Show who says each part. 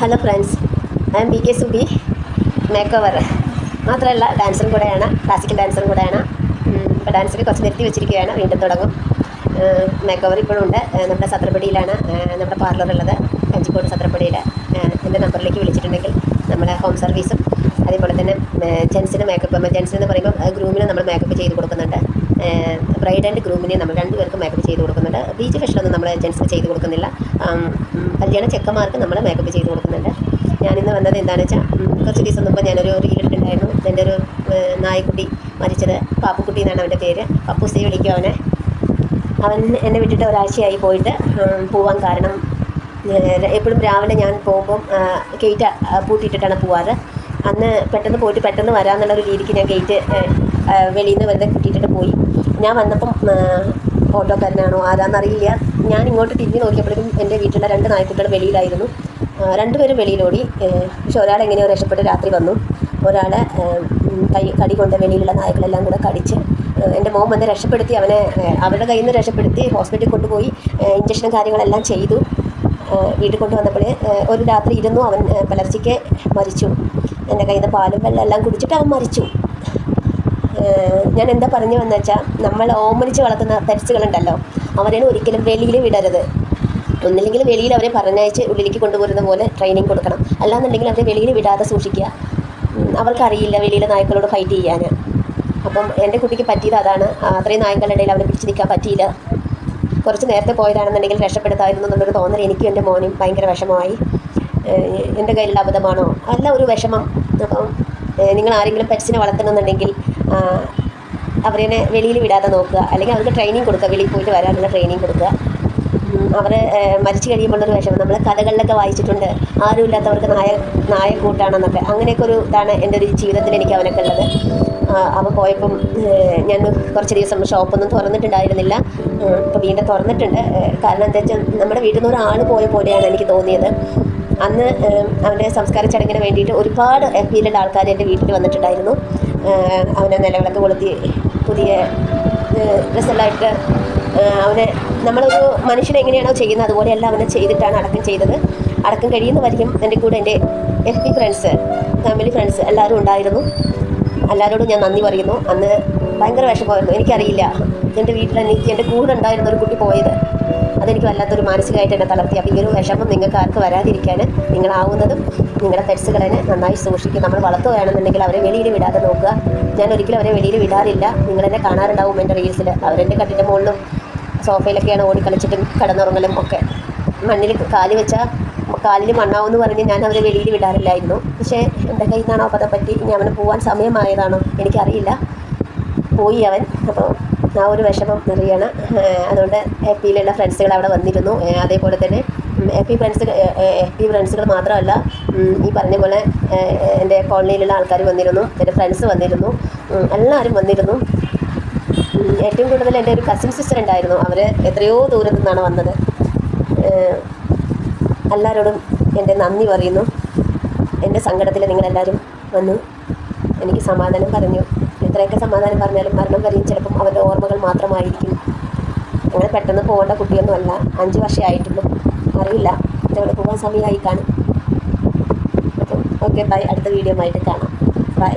Speaker 1: Hello friends, I M BK Subi make over. മാത്രമല്ല ഡാൻസറും കൂടെയാണ്, classical ഡാൻസറും കൂടെയാണ്. ഇപ്പോൾ ഡാൻസൊക്കെ കുറച്ച് നിർത്തി വെച്ചിരിക്കുകയാണ്, വീണ്ടും തുടങ്ങും. മേക്ക് ഓവർ ഇപ്പോഴും ഉണ്ട്. നമ്മുടെ സത്രപ്പടിയിലാണ് നമ്മുടെ പാർലറുള്ളത്, കഞ്ചിക്കോട് സത്രപ്പടിയിൽ. എൻ്റെ നമ്പറിലേക്ക് വിളിച്ചിട്ടുണ്ടെങ്കിൽ നമ്മുടെ ഹോം സർവീസും അതേപോലെ തന്നെ ജെൻസിന് മേക്കപ്പ്, ജെൻസിന് പറയുമ്പോൾ ഗ്രൂമിന് നമ്മൾ മേക്കപ്പ് ചെയ്ത് കൊടുക്കുന്നുണ്ട്. ബ്രൈഡ് ആൻഡ് ഗ്രൂമിനെ നമ്മൾ രണ്ടുപേർക്കും മേക്കപ്പ് ചെയ്ത് കൊടുക്കുന്നുണ്ട്. ബീച്ച് ഫെഷനൊന്നും നമ്മൾ ജെൻസിന് ചെയ്ത് കൊടുക്കുന്നില്ല. കല്യാണ ചെക്കന്മാർക്ക് നമ്മൾ മേക്കപ്പ് ചെയ്ത് കൊടുക്കുന്നുണ്ട്. ഞാനിന്ന് വന്നത് എന്താണെന്ന് വെച്ചാൽ, കുറച്ച് ദിവസം മുമ്പ് ഞാനൊരു റീലിട്ടിട്ടുണ്ടായിരുന്നു. എൻ്റെ ഒരു നായക്കുട്ടി മരിച്ചത്, പാപ്പുക്കുട്ടി എന്നാണ് അവൻ്റെ പേര്. പപ്പൂസയെ വിളിക്കും അവനെ. അവൻ എന്നെ വിട്ടിട്ട് ഒരാഴ്ചയായി പോയിട്ട്. പോവാൻ കാരണം, എപ്പോഴും രാവിലെ ഞാൻ പോകുമ്പം ഗേറ്റ് പൂട്ടിയിട്ടിട്ടാണ് പോവാറ്. അന്ന് പെട്ടെന്ന് പോയിട്ട് പെട്ടെന്ന് വരാമെന്നുള്ളൊരു രീതിക്ക് ഞാൻ ഗേറ്റ് വെളിയിൽ നിന്ന് വെറുതെ കുട്ടിയിട്ടിട്ട് പോയി. ഞാൻ വന്നപ്പം ഓട്ടോക്കാരനാണോ ആരാന്നറിയില്ല, ഞാൻ ഇങ്ങോട്ട് തിരിഞ്ഞ് നോക്കിയപ്പോഴേക്കും എൻ്റെ വീട്ടിലുള്ള 2 നായ്ക്കുട്ടികൾ വെളിയിലായിരുന്നു. രണ്ടുപേരും വെളിയിലോടി. പക്ഷെ ഒരാൾ എങ്ങനെയോ രക്ഷപ്പെട്ട് രാത്രി വന്നു. ഒരാളെ കടി കൊണ്ട് വെളിയിലുള്ള നായ്ക്കളെല്ലാം കൂടെ കടിച്ച് എൻ്റെ മോൻ വന്ന് രക്ഷപ്പെടുത്തി. അവരുടെ കയ്യിൽ നിന്ന് രക്ഷപ്പെടുത്തി ഹോസ്പിറ്റലിൽ കൊണ്ടുപോയി ഇഞ്ചക്ഷനും കാര്യങ്ങളെല്ലാം ചെയ്തു. വീട്ടിൽ കൊണ്ടുവന്നപ്പോൾ ഒരു രാത്രി ഇരുന്നു. അവൻ പുലർച്ചയ്ക്ക് മരിച്ചു. എൻ്റെ കയ്യിൽ നിന്ന് പാലും വെള്ളം എല്ലാം കുടിച്ചിട്ട് അവൻ മരിച്ചു. ഞാൻ എന്താ പറഞ്ഞു വന്നു വെച്ചാൽ, നമ്മൾ ഓമനിച്ച് വളർത്തുന്ന പെറ്റ്സുകളുണ്ടല്ലോ, അവരെ ഒരിക്കലും വെളിയിൽ വിടരുത്. ഒന്നില്ലെങ്കിൽ വെളിയിൽ അവരെ പറഞ്ഞയച്ച് ഉള്ളിലേക്ക് കൊണ്ടുപോരുന്ന പോലെ ട്രെയിനിങ് കൊടുക്കണം. അല്ലാന്നുണ്ടെങ്കിൽ അവരെ വെളിയിൽ വിടാതെ സൂക്ഷിക്കുക. അവർക്കറിയില്ല വെളിയിലെ നായ്ക്കളോട് ഫൈറ്റ് ചെയ്യാൻ. അപ്പം എൻ്റെ കുട്ടിക്ക് പറ്റിയത് അതാണ്. അത്രയും നായ്ക്കളുടെ ഇടയിൽ അവനെ പിടിച്ച് നിൽക്കാൻ പറ്റിയില്ല. കുറച്ച് നേരത്തെ പോയതാണെന്നുണ്ടെങ്കിൽ രക്ഷപ്പെടുത്തായിരുന്നു എന്നുള്ളൊരു തോന്നൽ എനിക്കും എൻ്റെ മോനും ഭയങ്കര വിഷമമായി. എൻ്റെ കയ്യിലുള്ള അബദ്ധമാണോ അല്ല, ഒരു വിഷമം. അപ്പം നിങ്ങൾ ആരെങ്കിലും പെറ്റ്സിനെ വളർത്തണമെന്നുണ്ടെങ്കിൽ അവരെ വെളിയിൽ വിടാതെ നോക്കുക, അല്ലെങ്കിൽ അവർക്ക് ട്രെയിനിങ് കൊടുക്കുക, വെളിയിൽ പോയിട്ട് വരാനുള്ള ട്രെയിനിങ് കൊടുക്കുക. അവർ മരിച്ചു കഴിയുമ്പോഴൊരു വിഷമം. നമ്മൾ കഥകളിലൊക്കെ വായിച്ചിട്ടുണ്ട്, ആരുമില്ലാത്തവർക്ക് നായ കൂട്ടാണെന്നൊക്കെ. അങ്ങനെയൊക്കെ ഒരു ഇതാണ് എൻ്റെ ഒരു ജീവിതത്തിൽ എനിക്ക് അവനൊക്കെ ഉള്ളത്. അവൻ പോയപ്പം ഞാൻ കുറച്ച് ദിവസം ഷോപ്പൊന്നും തുറന്നിട്ടുണ്ടായിരുന്നില്ല. ഇപ്പോൾ വീണ്ടും തുറന്നിട്ടുണ്ട്. കാരണം എന്താ വെച്ചാൽ, നമ്മുടെ വീട്ടിൽ നിന്ന് ഒരാൾ പോയ പോലെയാണ് എനിക്ക് തോന്നിയത്. അന്ന് അവൻ്റെ സംസ്കാര ചടങ്ങിന് വേണ്ടിയിട്ട് ഒരുപാട് FBയിലുള്ള ആൾക്കാർ എൻ്റെ വീട്ടിൽ വന്നിട്ടുണ്ടായിരുന്നു. അവനെ നിലവിളക്ക് കൊളുത്തി പുതിയ ഡ്രസ്സെല്ലാമായിട്ട് അവനെ, നമ്മളൊരു മനുഷ്യനെ എങ്ങനെയാണോ ചെയ്യുന്നത് അതുപോലെയല്ല അവനെ ചെയ്തിട്ടാണ് അടക്കം ചെയ്തത്. അടക്കം കഴിയുന്നവരെയും എൻ്റെ കൂടെ എൻ്റെ FB ഫ്രണ്ട്സ്, ഫാമിലി ഫ്രണ്ട്സ് എല്ലാവരും ഉണ്ടായിരുന്നു. എല്ലാവരോടും ഞാൻ നന്ദി പറയുന്നു. അന്ന് ഭയങ്കര വിഷമമായിരുന്നു. എനിക്കറിയില്ല, എൻ്റെ വീട്ടിലെനിക്ക് എൻ്റെ കൂടെ ഉണ്ടായിരുന്ന ഒരു കുട്ടി പോയത്. അതെനിക്ക് വല്ലാത്തൊരു മാനസികമായിട്ട് എന്നെ തളർത്തി. അപ്പോൾ ഈ ഒരു വിഷമം നിങ്ങൾക്ക് ആർക്ക് വരാതിരിക്കാൻ നിങ്ങളാവുന്നതും നിങ്ങളുടെ പെറ്റ്സുകളെ നന്നായി സൂക്ഷിക്കുക. നമ്മൾ വളർത്തുകയാണെന്നുണ്ടെങ്കിൽ അവരെ വെളിയിൽ വിടാതെ നോക്കുക. ഞാൻ ഒരിക്കലും അവരെ വെളിയിൽ വിടാറില്ല. നിങ്ങളെന്നെ കാണാറുണ്ടാവും എൻ്റെ റീൽസിൽ. അവരെൻ്റെ കട്ടിൻ്റെ മുകളിലും സോഫയിലൊക്കെയാണ് ഓടിക്കളിച്ചിട്ടും കിടന്നുറങ്ങലും ഒക്കെ. മണ്ണിൽ കാല് വെച്ചാൽ കാലിൽ മണ്ണാവെന്ന് പറഞ്ഞ് ഞാൻ അവരെ വെളിയിൽ വിടാറില്ലായിരുന്നു. പക്ഷേ എൻ്റെ കയ്യിൽ നിന്നാണോ അബദ്ധം പറ്റി, ഇനി അവന് പോകാൻ സമയമായതാണോ എനിക്കറിയില്ല. പോയി അവൻ. അപ്പോൾ ആ ഒരു വിഷമം നിറയാണ്. അതുകൊണ്ട് FBയിലുള്ള ഫ്രണ്ട്സുകൾ അവിടെ വന്നിരുന്നു. അതേപോലെ തന്നെ FB ഫ്രണ്ട്സുകൾ മാത്രമല്ല, ഈ പറഞ്ഞ പോലെ എൻ്റെ കോളനിയിലുള്ള ആൾക്കാർ വന്നിരുന്നു, എൻ്റെ ഫ്രണ്ട്സ് വന്നിരുന്നു, എല്ലാവരും വന്നിരുന്നു. ഏറ്റവും കൂടുതൽ എൻ്റെ ഒരു കസിൻ സിസ്റ്റർ ഉണ്ടായിരുന്നു. അവർ എത്രയോ ദൂരത്തു നിന്നാണ് വന്നത്. എല്ലാവരോടും എൻ്റെ നന്ദി പറയുന്നു. എൻ്റെ സങ്കടത്തിൽ നിങ്ങളെല്ലാവരും വന്നു എനിക്ക് സമാധാനം പറഞ്ഞു. എത്രയൊക്കെ സമാധാനം പറഞ്ഞാലും മരണം വരെയും ചിലപ്പം അവരുടെ ഓർമ്മകൾ മാത്രമായിരിക്കും. അങ്ങനെ പെട്ടെന്ന് പോകേണ്ട കുട്ടിയൊന്നുമല്ല. 5 വർഷമേ ആയിട്ടുള്ളൂ. അറിയില്ല, ഞങ്ങൾ പോകാൻ സമയമായി കാണും. അപ്പം ഓക്കെ, ബൈ. അടുത്ത വീഡിയോ ആയിട്ട് കാണാം. ബൈ.